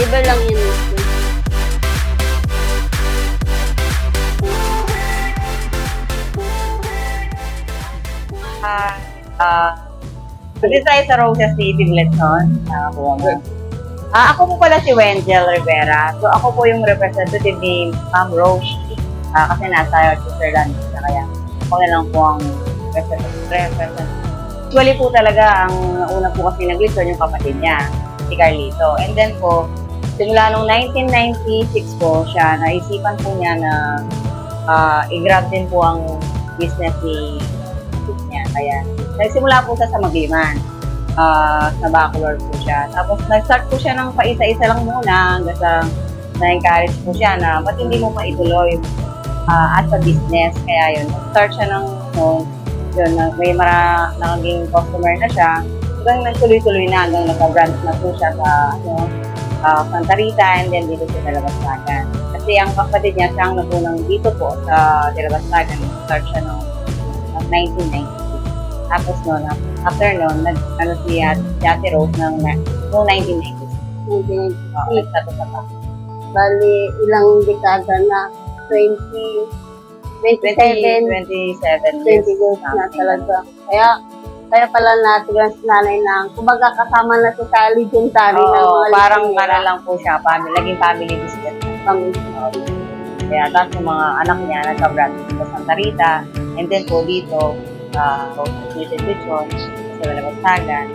Libre lang yun. Dito tayo sa Roses City, Bletson. Ako po pala si Wendell Rivera. So, ako po yung representative ni Ma'am Rose. Kasi nasa Switzerland. Kaya ako na lang po ang representative. Usually po talaga, ang una po kasi nag-listen yung kapatid niya, si Carlito. And then po, simula nung 1996 po siya, naisipan po niya na i-grab din po ang business ni niya. Kaya, nagsimula po siya sa Magliman. Sa Bacolor po siya. Tapos, nag-start po siya ng paisa-isa lang muna hanggang sa na-encourage po siya na ba't hindi mo maituloy as a business. Kaya yun, nag-start siya ng yun, may naging customer na siya. Hanggang nagtuloy-tuloy na, hanggang nagka-branch na po siya sa Santa Rita and then dito sa Dalabastagan. Kasi ang kapatid niya, siya ang napunang dito po sa Dalabastagan. Nag-start siya noong 1990. Tapos noon, after noon, si Ate Rose noong 1990s. Nagtato sa pa. Bali, ilang dekada na? 27 years na talaga. Kaya pala natin ang nanay na, kumbaga kasama na siya sa legendary ng mga parang lang po siya, naging family business. Kaya tapos yung mga anak niya, nagka-branch sa Santa Rita, and then po dito, Roses Lechon, sa Dalabastagan.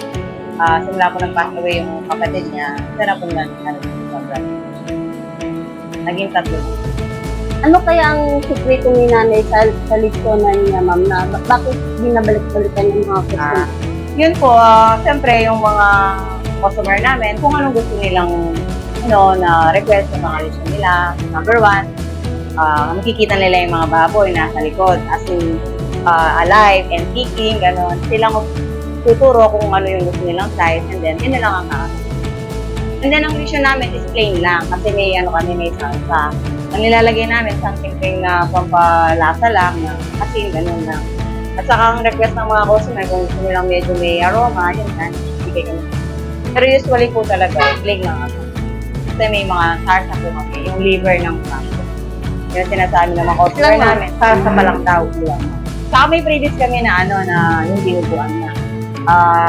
Simula po nag-pass away yung kapatid niya, sana po nag-branch. Naging tatlo. Ano kaya ang sikreto ni nanay sa lechonan niya, ma'am, na bakit binabalik-balikan yung mga customer? Yun po, siyempre yung mga customer namin, kung anong gusto nilang na request sa mga lechon nila. Number one, makikita nila yung mga baboy nasa likod, as in alive and kicking, gano'n. Silang tuturo kung ano yung gusto nilang size, and then yun na lang ang kakasama. And then ang lechon namin is plain lang, kasi may may salsa. Ang nilalagay namin, something na pampalasa lang, kasi gano'n lang. At saka ang request ng mga customer, kung gusto nilang medyo may aroma, yun na, bigay kami. Pero usually po talaga, plain lang ako. Kasi may mga sarsa po kami, yung liver ng praso. Yung sinasabi ng mga customer namin, sarsa pa lang daw. Saka may pre-dish kami na yung dinuguan na.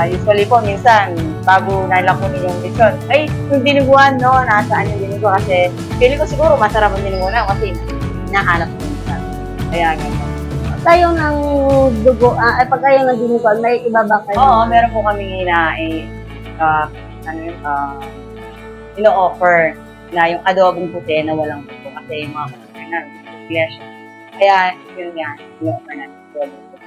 Usually po, minsan, bago nalakunin yung lechon, ay, yung dinuguan, nasaan yung dinuguan? Kasi, feeling ko siguro, masarap ang dinuguan kasi nahanap ko minsan. Kaya ganyan. Tayo ng dugo, pag kayo ng dinuguan, may iba ba kayo? Oo, meron po kami ino-offer na yung adobong puti na walang dugo kasi yung mga customer na flesh. Kaya, yun nga, ino-offer natin adobong puti.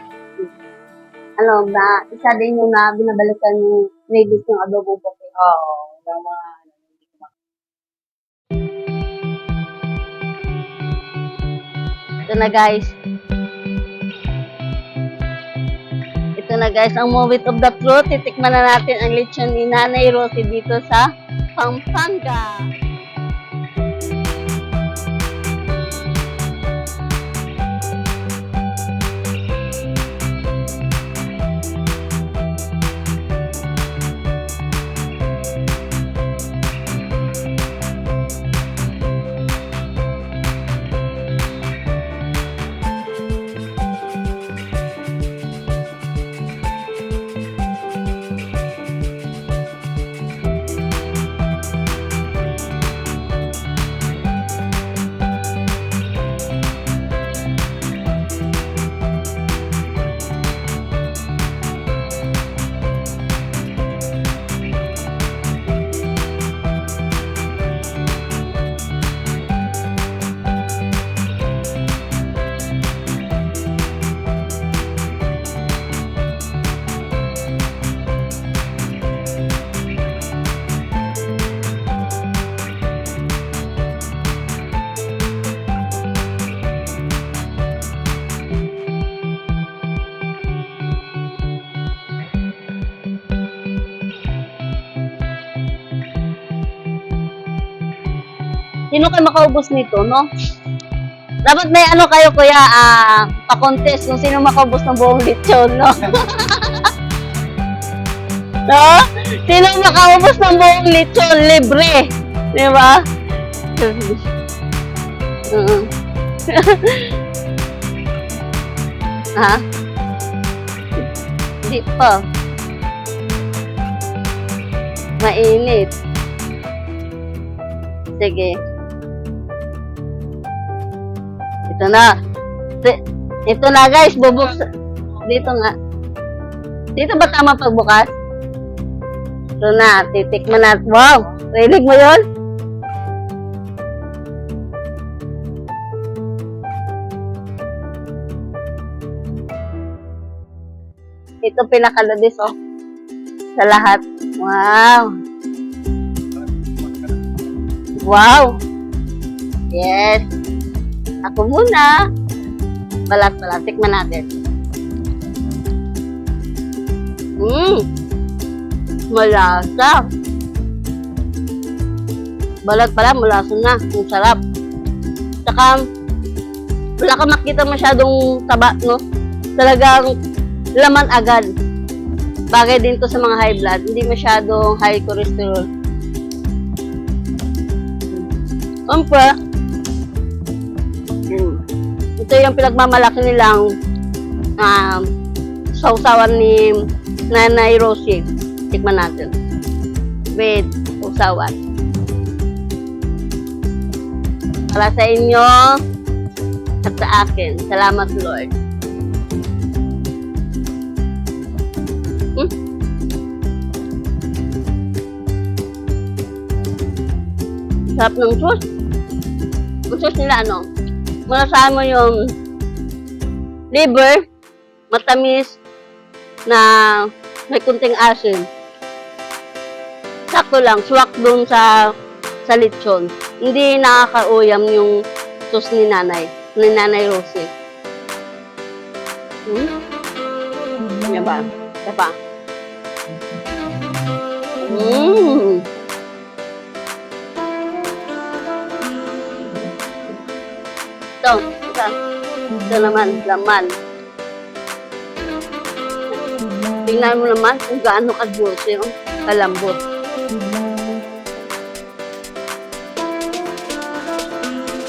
Isa din yung na binabalikan yung ladies ng adobong puti. Oo, yung mga Ito na guys. Ito na guys, ang moment of the truth. Titikman na natin ang lechon ni Nanay Rosie dito sa Pampanga. Sino kayo makaubos nito, no? Dapat may kayo kuya, pa-contest kung sino makaubos ng buong lechon, no? No? Sino makaubos ng buong lechon, libre. Di ba? Ha? Hindi pa. Mainit. Sige. Ito na. Ito na guys, bubuksan. Dito nga. Dito ba tama pagbukas? Ito na, titikman natin. Wow! Rinig mo yun? Ito pinakalabis, oh. Sa lahat. Wow! Wow! Yes! Ako muna. Balat-balat. Tikman natin. Malasa. Balat pala, malasa na. Ang sarap. Saka, wala ka makita masyadong taba, no? Talagang laman agad. Bagay din to sa mga high blood. Hindi masyadong high cholesterol. Siyempre, ito yung pinagmamalaki nilang sausawan ni Nanay Rosie. Tikman natin. With sausawan. Para sa inyo at sa akin. Salamat, Lord. Sarap ng sauce. Ang sauce nila, ano? Malasahan mo yung liver, matamis, na may kunting asin. Sakto lang, swak dun sa lechon. Hindi nakakauyam yung sauce ni Nanay Rosie. Diba? Diba? Ito naman, laman. Tingnan mo naman kung gaano ka-juicy yung kalambot.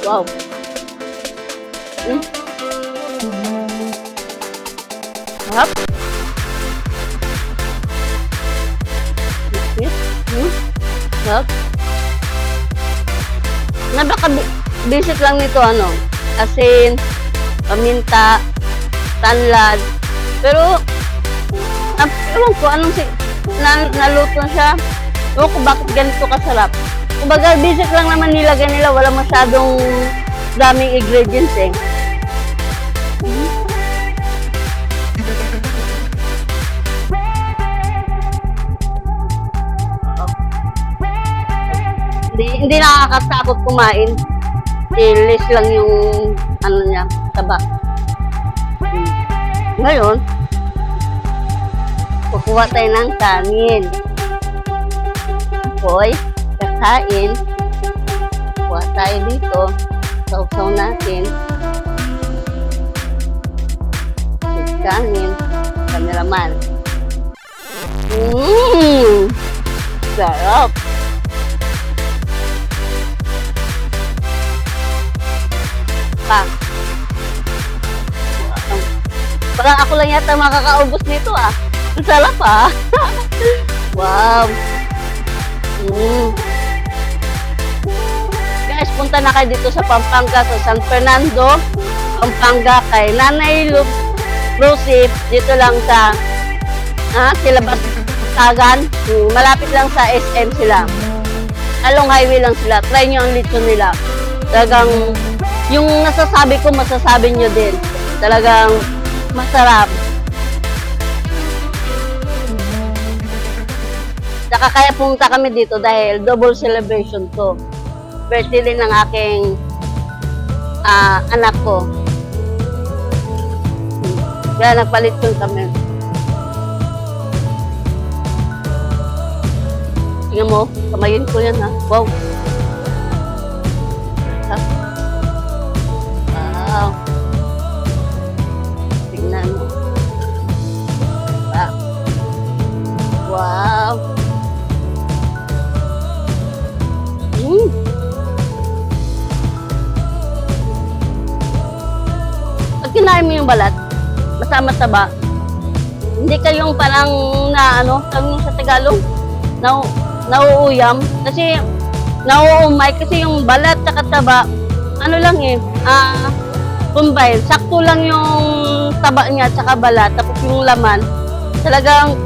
Wow. Sarap. Sarap. Napaka-basic lang nito, ano? Asin, paminta, tanlad. Pero, ewan ko, naluto siya. Ewan ko bakit ganito kasarap. Kumbaga, basic lang naman nilagay nila. Wala masyadong daming ingredients, eh. Hindi nakakatakot kumain. Ilis lang yung ano niya, taba. Ngayon, kukuha tayo ng kanin. Hoy, kakain. Kuha tayo dito. Sausaw natin. Kanin. Cameraman. Sarap. Parang ako lang yata makakaubos nito, ah. Ang sarap, ah. Wow. Guys, punta na kayo dito sa Pampanga, sa San Fernando, Pampanga, kay Nanay Rosie. Dito lang sa Silabas, Tagan. Malapit lang sa SM sila. Along highway lang sila. Try nyo ang lechon nila. Talagang yung nasasabi ko, masasabi nyo din. Talagang masarap. Saka kaya pumunta kami dito dahil double celebration to. Birthday din ng aking anak ko. Kaya nagpalit yun kami. Tingnan mo, kamayin ko yan, ha. Wow. Wow. Tingnan mo. Wow. yung balat. Masama-saba. Hindi kayong parang na ano, tawag sa Tagalog, nauuyam. Kasi nauumay kasi yung balat sa taba, ano lang eh, combine. Sakto lang yung taba niya at balat. Tapos yung laman, talagang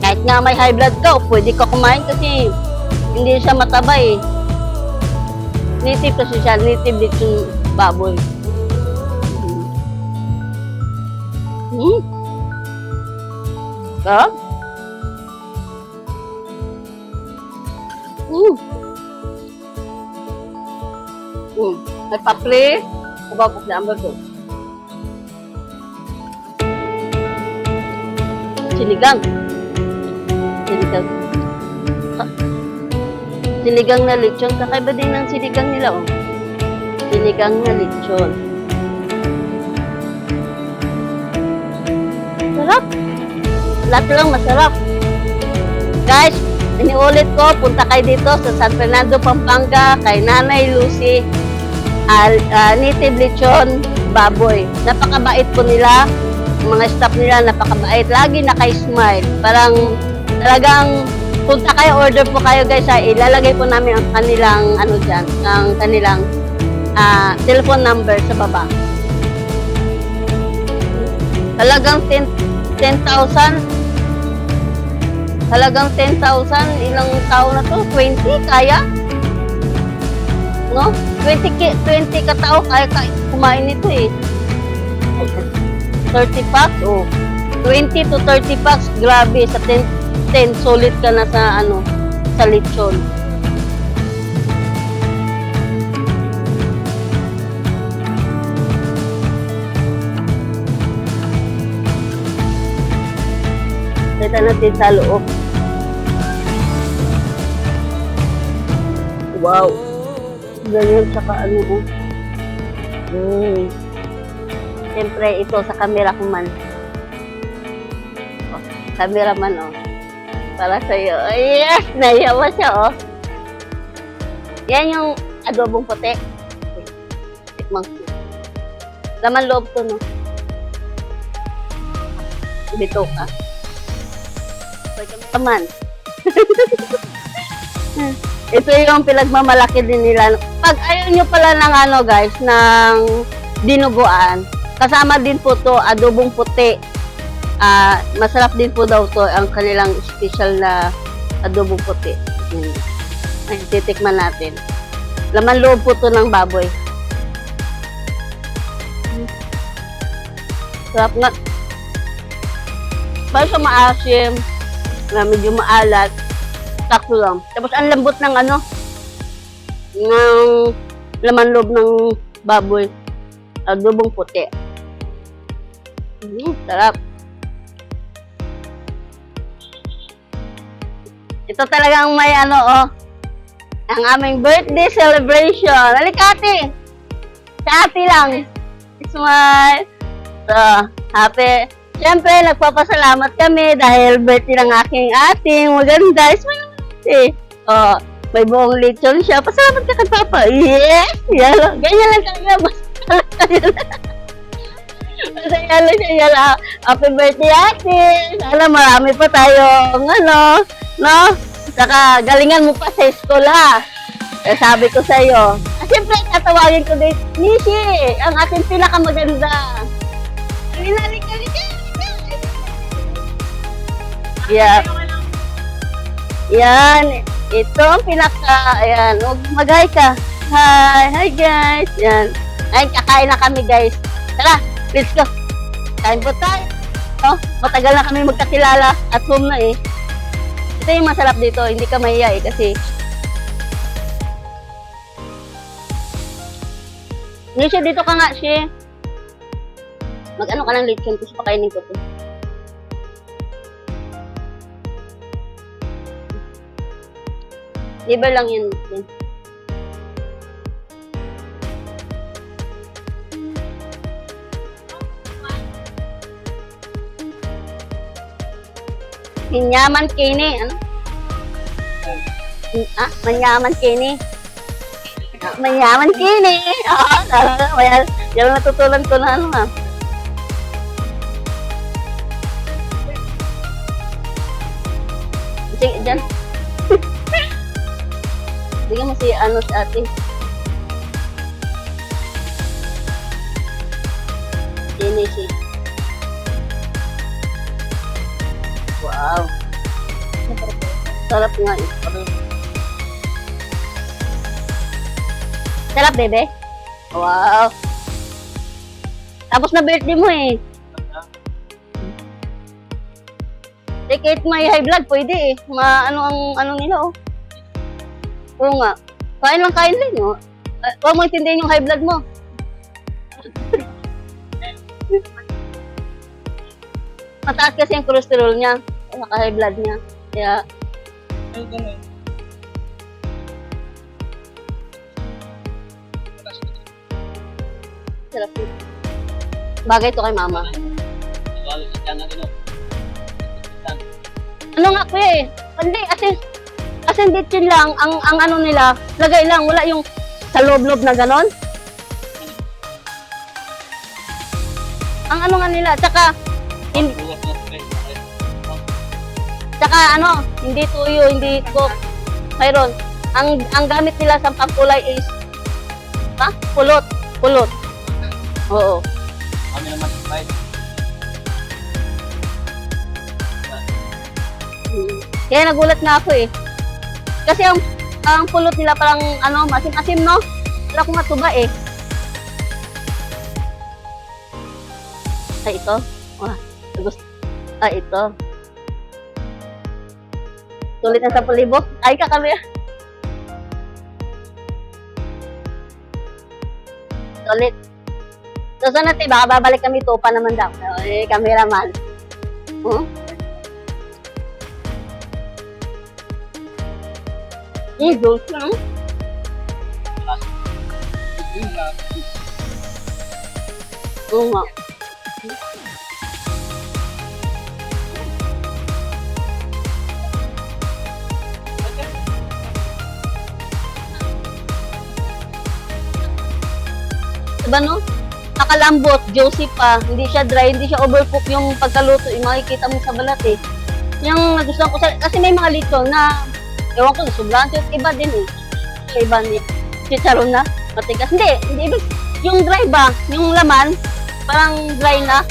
kahit nga may high blood ka, pwede ka kumain kasi hindi siya mataba eh. Native kasi siya, native dito yung baboy. Sarap. May papri. Kabapos na amber to. Sinigang. Sinigang. Sinigang na lechon. Kakaiba din ng sinigang nila, oh. Sinigang na lechon. Sarap. Lahat lang masarap. Guys, iniulit ko, punta kayo dito sa San Fernando, Pampanga, kay Nanay Lucy, native lechon, baboy. Napakabait po nila. Mga staff nila, napakabait. Lagi naka-smile. Parang talagang punta kayo, order po kayo guys. Ilalagay po namin ang kanilang, ano dyan, ang kanilang telephone number sa baba. Talagang 10,000. Talagang 10,000. Ilang tao na to? 20? Kaya? No? 20 katao kaya kumain nito eh. 30 packs? Oh. 20 to 30 packs. Grabe. Sa 10 solid ka na sa ano, sa lechon. Kita natin sa loob. Wow. Ganyan saka ano oh. Siyempre ito sa camera ko man. Oh, cameraman oh. Para sa'yo. Ay, yes! Nahiyawa siya oh. Yan yung adobong puti. Tikmang. Laman loob to no. Bito ka. Naman. Ito yung pinagmamalaki din nila. Pag ayaw nyo pala ng ano guys, ng dinuguan, kasama din po to adobong puti. Masarap din po daw to ang kanilang special na adobong puti. Ay, titikman natin. Laman loob po to ng baboy. Sarap nga. Parang siya maasim. Na medyo maalat, sakto lang. Tapos ang lambot ng ano, ng laman loob ng baboy, adobong puti. Sarap. Ito talagang may ano oh, ang aming birthday celebration. Halika ate! Sa ate lang. Smile. So, happy. Siyempre, nagpapasalamat kami dahil birthday ng aking ating maganda. Smile naman ate. Oh, may buong lechon siya. Pasalamat ka kay Papa. Yes! Yan. Ganyan lang talaga. Masaya lang siya. Yan. Happy birthday ate. Sana marami pa tayong ano, no? Saka galingan mo pa sa school ha. Eh, sabi ko sa iyo. Siyempre, tatawagin ko din, Nishi, ang ating pinakamaganda. Halika. Yeah. Yan. Ito ang ayan. Mag-hi ka. Hi guys. Yan. Ay, kakain na kami guys. Tara, let's go. Kain po tayo. Oh, matagal na kami magkakilala at home na eh. Ito yung masarap dito. Hindi ka mahiya eh kasi Nisha, dito ka nga, Shi. Mag-ano ka ng lechon tapos pakainin ko to. Liver lang yun. Manyaman kini. Ano? Manyaman kini. Manyaman kini. Oo, yan natutulan ko na ano ha. Sige, dyan. Bigyan mo si ano si ate. Finish eh. Wow. Sarap nga eh. Sarap, bebe? Wow. Tapos na birthday mo eh. Eh, kahit may high blood, pwede eh. Ano nila oh. Oo nga. Kain lang din oh. Huwag mo intindihin yung high blood mo. Mataas kasi yung cholesterol niya. Saka high blood niya. Kaya, sarap yun. Bagay to kay mama. Ano nga kuya eh? Hindi, asin bitchin lang, ang ano nila, lagay lang, wala yung sa loob-loob na ganon. Ang ano nga nila, tsaka ano, hindi tuyo, hindi cook. Mayroon, ang gamit nila sa pangkulay is, pulot. Oo. Kami naman invite. Kaya nagulat na ako eh. Kasi ang pulot nila parang ano, masim-asim no? Wala akong matuba eh. Ay, ito. Wah, gusto. Ay, ito. Sulit ng 10,000. Ay, kami. Sulit. So, sana natin, baka babalik kami ito pa naman daw. Eh, cameraman. Gold lang. Oo nga. Diba no? Nakalambot, juicy pa, hindi siya dry, hindi siya overcook yung pagkaluto, yung makikita mo sa balat eh. Yung nagustuhan ko kasi may mga lechon na, ewan ko, sobrang iba din eh. Iba ni chicharon na, matigas. Hindi ibig, yung dry ba, yung laman, parang dry na,